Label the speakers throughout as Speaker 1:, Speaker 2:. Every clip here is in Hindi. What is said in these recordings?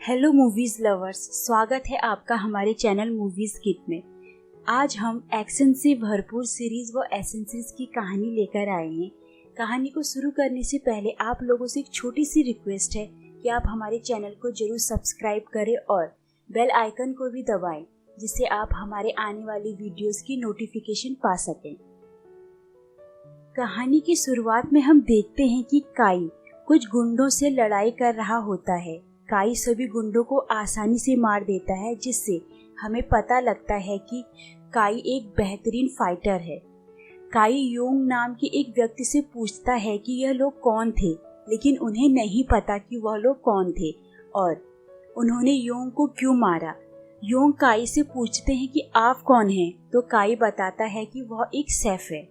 Speaker 1: हेलो मूवीज लवर्स, स्वागत है आपका हमारे चैनल मूवीज किट में। आज हम एक्शन से भरपूर सीरीज व एसेंसीज की कहानी लेकर आए हैं। कहानी को शुरू करने से पहले आप लोगों से एक छोटी सी रिक्वेस्ट है कि आप हमारे चैनल को जरूर सब्सक्राइब करें और बेल आइकन को भी दबाएं, जिससे आप हमारे आने वाली वीडियोस की नोटिफिकेशन पा सकें। कहानी की शुरुआत में हम देखते हैं कि काई कुछ गुंडों से लड़ाई कर रहा होता है। काई सभी गुंडों को आसानी से मार देता है, जिससे हमें पता लगता है कि काई एक बेहतरीन फाइटर है। काई योंग नाम के एक व्यक्ति से पूछता है कि यह लोग कौन थे, लेकिन उन्हें नहीं पता कि वह लोग कौन थे और उन्होंने योंग को क्यों मारा। योंग काई से पूछते हैं कि आप कौन हैं, तो काई बताता है कि वह एक शेफ है।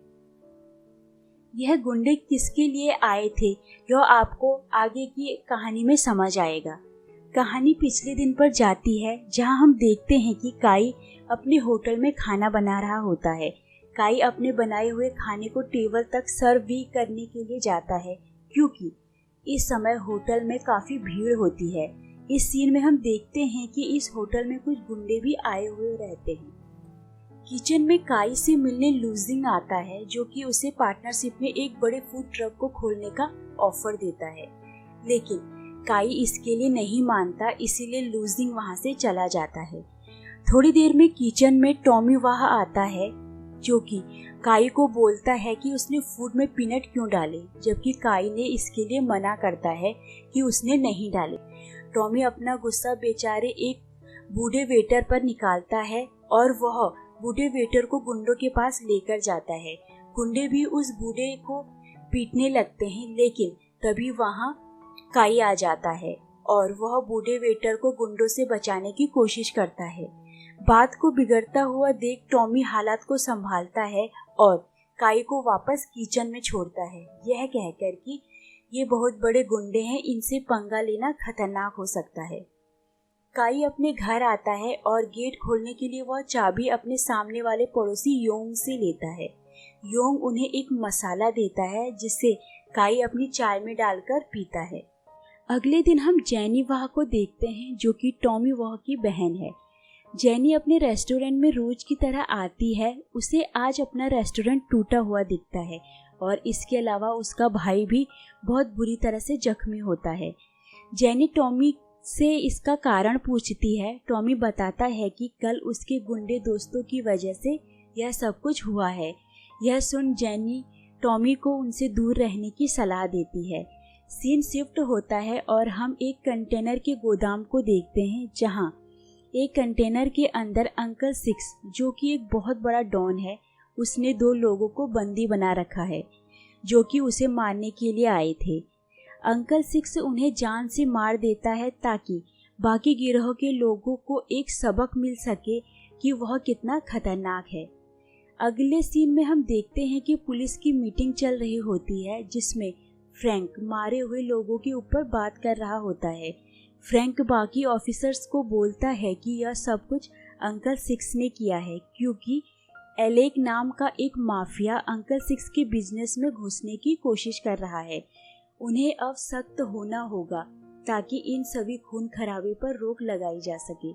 Speaker 1: यह गुंडे किसके लिए आए थे, यह आपको आगे की कहानी में समझ आएगा। कहानी पिछले दिन पर जाती है, जहां हम देखते हैं कि काई अपने होटल में खाना बना रहा होता है। काई अपने बनाए हुए खाने को टेबल तक सर्व भी करने के लिए जाता है, क्योंकि इस समय होटल में काफी भीड़ होती है। इस सीन में हम देखते हैं कि इस होटल में कुछ गुंडे भी आए हुए रहते हैं। किचन में काई से मिलने लूजिंग आता है, जो कि उसे पार्टनरशिप में एक बड़े फूड ट्रक को खोलने का ऑफर देता है, लेकिन काई इसके लिए नहीं मानता, इसीलिए लूजिंग वहां से चला जाता है। थोड़ी देर में किचन में टॉमी वहां आता है, जो कि काई को बोलता है कि उसने फूड में पीनट क्यों डाले, जबकि काई ने इसके लिए मना करता है कि उसने नहीं डाले। टॉमी अपना गुस्सा बेचारे एक बूढ़े वेटर पर निकालता है और वह बूढ़े वेटर को गुंडों के पास लेकर जाता है। गुंडे भी उस बूढ़े को पीटने लगते हैं, लेकिन तभी वहां काई आ जाता है और वह बूढ़े वेटर को गुंडों से बचाने की कोशिश करता है। बात को बिगड़ता हुआ देख टॉमी हालात को संभालता है और काई को वापस किचन में छोड़ता है, यह कहकर कि ये बहुत बड़े गुंडे हैं, इनसे पंगा लेना खतरनाक हो सकता है। काई अपने घर आता है और गेट खोलने के लिए वह चाबी अपने सामने वाले पड़ोसी योंग से लेता है। योंग उन्हें एक मसाला देता है, जिससे काई अपनी चाय में डालकर पीता है। अगले दिन हम जेनी वाह को देखते हैं, जो कि टॉमी वाह की बहन है। जेनी अपने रेस्टोरेंट में रोज की तरह आती है। उसे आज अपना रेस्टोरेंट टूटा हुआ दिखता है और इसके अलावा उसका भाई भी बहुत बुरी तरह से जख्मी होता है। जेनी टॉमी से इसका कारण पूछती है। टॉमी बताता है कि कल उसके गुंडे दोस्तों की वजह से यह सब कुछ हुआ है। यह सुन जेनी टॉमी को उनसे दूर रहने की सलाह देती है। सीन शिफ्ट होता है और हम एक कंटेनर के गोदाम को देखते हैं, जहां एक कंटेनर के अंदर अंकल सिक्स, जो कि एक बहुत बड़ा डॉन है, उसने दो लोगों को बंदी बना रखा है, जो कि उसे मारने के लिए आए थे। अंकल सिक्स उन्हें जान से मार देता है ताकि बाकी गिरोह के लोगों को एक सबक मिल सके कि वह कितना खतरनाक है। अगले सीन में हम देखते हैं कि पुलिस की मीटिंग चल रही होती है, जिसमें फ्रैंक मारे हुए लोगों के ऊपर बात कर रहा होता है। फ्रैंक बाकी ऑफिसर्स को बोलता है कि यह सब कुछ अंकल सिक्स ने किया है, क्योंकि एलेक नाम का एक माफिया अंकल सिक्स के बिजनेस में घुसने की कोशिश कर रहा है। उन्हें अब सख्त होना होगा ताकि इन सभी खून खराबे पर रोक लगाई जा सके।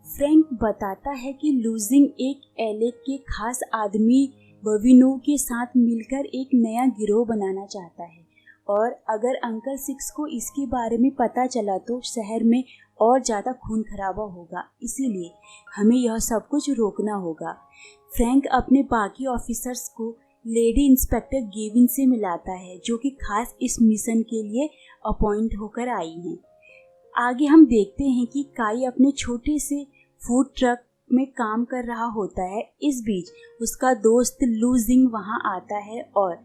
Speaker 1: फ्रैंक बताता है कि लूजिंग एक एलेक के खास आदमी बविनो के साथ मिलकर एक नया गिरोह बनाना चाहता है, और अगर अंकल सिक्स को इसके बारे में पता चला तो शहर में और ज़्यादा खून खराबा होगा, इसीलिए हमें यह सब कुछ रोकना होगा। फ्रैंक अपने बाकी ऑफिसर्स को लेडी इंस्पेक्टर गेविन से मिलाता है, जो कि खास इस मिशन के लिए अपॉइंट होकर आई हैं। आगे हम देखते हैं कि काई अपने छोटे से फूड ट्रक में काम कर रहा होता है। इस बीच उसका दोस्त लूजिंग वहां आता है और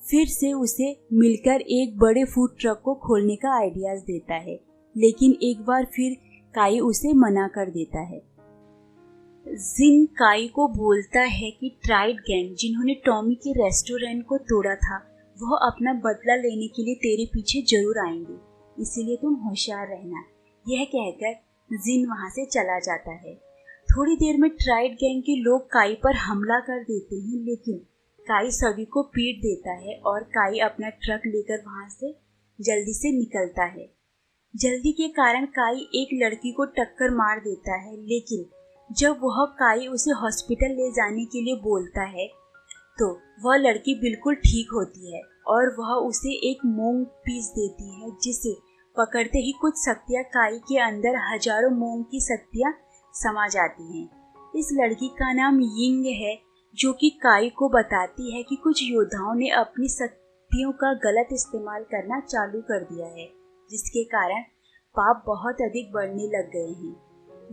Speaker 1: फिर से उसे मिलकर एक बड़े फूड ट्रक को खोलने का आइडियाज देता है, लेकिन एक बार फिर काई उसे मना कर देता है। जिन काई को बोलता है कि ट्राइड गैंग, जिन्होंने टॉमी के रेस्टोरेंट को तोड़ा था, वह अपना बदला लेने के लिए तेरे पीछे जरूर आएंगे, इसीलिए तुम होशियार रहना। यह कहकर जिन वहां से चला जाता है। थोड़ी देर में ट्राइड गैंग के लोग काई पर हमला कर देते हैं, लेकिन काई सभी को पीट देता है और काई अपना ट्रक लेकर वहां से जल्दी से निकलता है। जल्दी के कारण काई एक लड़की को टक्कर मार देता है, लेकिन जब वह काई उसे हॉस्पिटल ले जाने के लिए बोलता है तो वह लड़की बिल्कुल ठीक होती है और वह उसे एक मूंग पीस देती है, जिसे पकड़ते ही कुछ शक्तियाँ काई के अंदर हजारों मूंग की शक्तियाँ समा जाती हैं। इस लड़की का नाम यिंग है, जो कि काई को बताती है कि कुछ योद्धाओं ने अपनी शक्तियों का गलत इस्तेमाल करना चालू कर दिया है, जिसके कारण पाप बहुत अधिक बढ़ने लग गए हैं।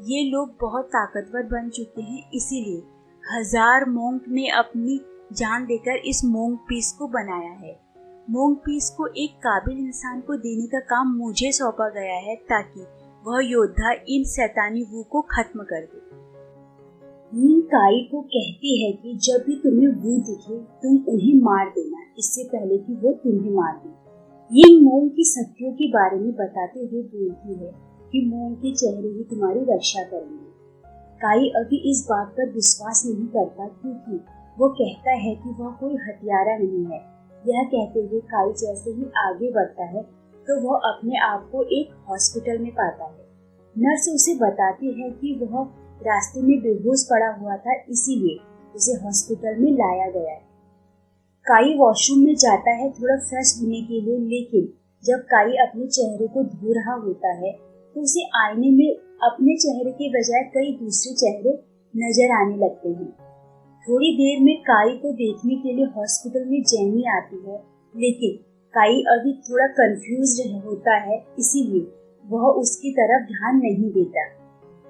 Speaker 1: ये लोग बहुत ताकतवर बन चुके हैं, इसीलिए 1000 मोंक ने अपनी जान देकर इस मोंग पीस को बनाया है। मोंग पीस को एक काबिल इंसान को देने का काम मुझे सौंपा गया है, ताकि वह योद्धा इन शैतानी वू को खत्म कर दे। यिंग काई को कहती है कि जब भी तुम्हें वू दिखे तुम उन्हें मार देना, इससे पहले कि वो तुम्हें मार दे। यिंग मोंग की शक्तियों के बारे में बताते हुए बोलती है कि मोंग के चेहरे ही तुम्हारी रक्षा करेंगे। काई अभी इस बात पर विश्वास नहीं करता, क्योंकि वो कहता है कि वह कोई हत्यारा नहीं है। यह कहते हुए काई जैसे ही आगे बढ़ता है तो वह अपने आप को एक हॉस्पिटल में पाता है। नर्स उसे बताती है कि वह रास्ते में बेहोश पड़ा हुआ था, इसीलिए उसे हॉस्पिटल में लाया गया है। काई वॉशरूम में जाता है थोड़ा फ्रेश होने के लिए, लेकिन जब काई अपने चेहरे को धो रहा होता है तो उसे आईने में अपने चेहरे के बजाय कई दूसरे चेहरे नजर आने लगते हैं। थोड़ी देर में काई को देखने के लिए हॉस्पिटल में जेनी आती है, लेकिन काई अभी थोड़ा कंफ्यूज होता है, इसीलिए वह उसकी तरफ ध्यान नहीं देता।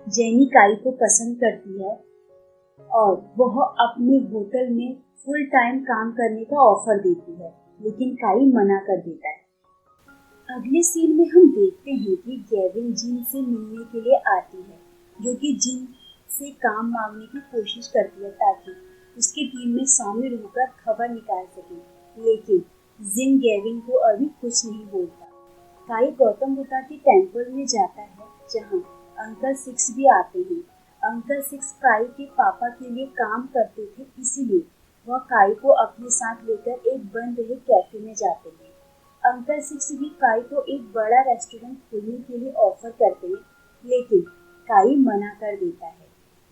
Speaker 1: जेनी काई को पसंद करती है और वह अपने होटल में फुल टाइम काम करने का ऑफर देती है, लेकिन काई मना कर देता है। अगले सीन में हम देखते हैं कि गेविन जिन से मिलने के लिए आती है, जो कि जिन से काम मांगने की कोशिश करती है ताकि उसकी टीम में शामिल होकर खबर निकाल सके, लेकिन जिन गेविन को अभी कुछ नहीं बोलता। काई गौतम बुद्धा के टेंपल में जाता है, जहाँ अंकल सिक्स भी आते हैं। अंकल सिक्स काई के पापा के लिए काम करते थे, इसीलिए वह काई को अपने साथ लेकर एक बंद रहे कैफे में जाते हैं। अंकल सिक्स भी काई को एक बड़ा रेस्टोरेंट खोलने के लिए ऑफर करते हैं, लेकिन काई मना कर देता है।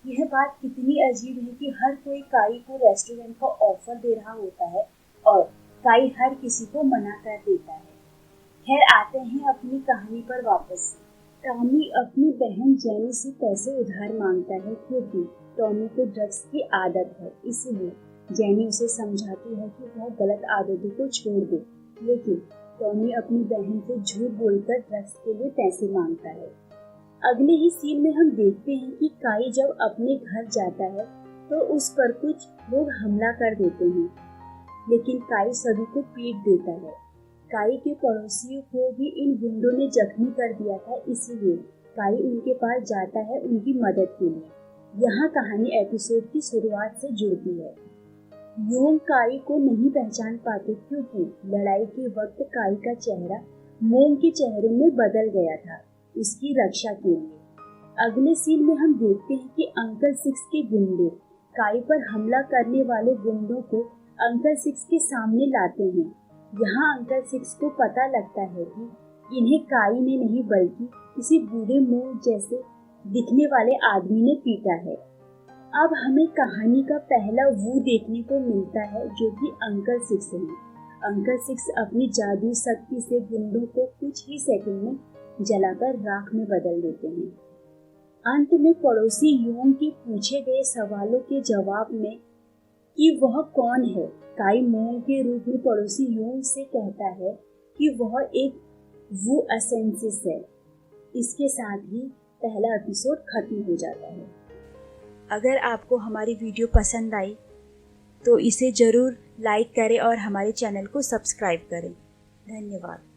Speaker 1: यह बात कितनी अजीब है कि हर कोई काई को रेस्टोरेंट का ऑफर दे रहा होता है और काई हर किसी को मना कर देता है। खैर, आते हैं अपनी कहानी पर वापस। टॉमी अपनी बहन जेनी से पैसे उधार मांगता है, क्योंकि टॉमी को ड्रग्स की आदत है, इसलिए जेनी उसे समझाती है कि वह गलत आदतों को छोड़ दे, लेकिन टॉमी अपनी बहन से झूठ बोलकर ड्रग्स के लिए पैसे मांगता है। अगले ही सीन में हम देखते हैं कि काई जब अपने घर जाता है तो उस पर कुछ लोग हमला कर देते हैं, लेकिन काई सभी को पीट देता है। काई के पड़ोसियों को भी इन गुंडों ने जख्मी कर दिया था, इसीलिए काई उनके पास जाता है उनकी मदद के लिए। यहाँ कहानी एपिसोड की शुरुआत से जुड़ती है। योंग काई को नहीं पहचान पाते, क्योंकि लड़ाई के वक्त काई का चेहरा मोंग के चेहरे में बदल गया था उसकी रक्षा के लिए। अगले सीन में हम देखते हैं कि अंकल सिक्स के गुंडे काई पर हमला करने वाले गुंडों को अंकल सिक्स के सामने लाते हैं। यहाँ अंकल सिक्स को पता लगता है कि इन्हें काई ने नहीं बल्कि किसी बूढ़े मोंग जैसे दिखने वाले आदमी ने पीटा है। अब हमें कहानी का पहला वू देखने को मिलता है, जो कि अंकल सिक्स है। अंकल सिक्स अपनी जादू शक्ति से गुंडों को कुछ ही सेकंड में जलाकर राख में बदल देते हैं। अंत में पड़ोसी योंग के पूछे गए सवालों के जवाब में कि वह कौन है, काई मोंग के रूप में पड़ोसी योंग से कहता है कि वह एक वू असेंसिस है। इसके साथ ही पहला एपिसोड खत्म हो जाता है। अगर आपको हमारी वीडियो पसंद आई तो इसे ज़रूर लाइक करें और हमारे चैनल को सब्सक्राइब करें। धन्यवाद।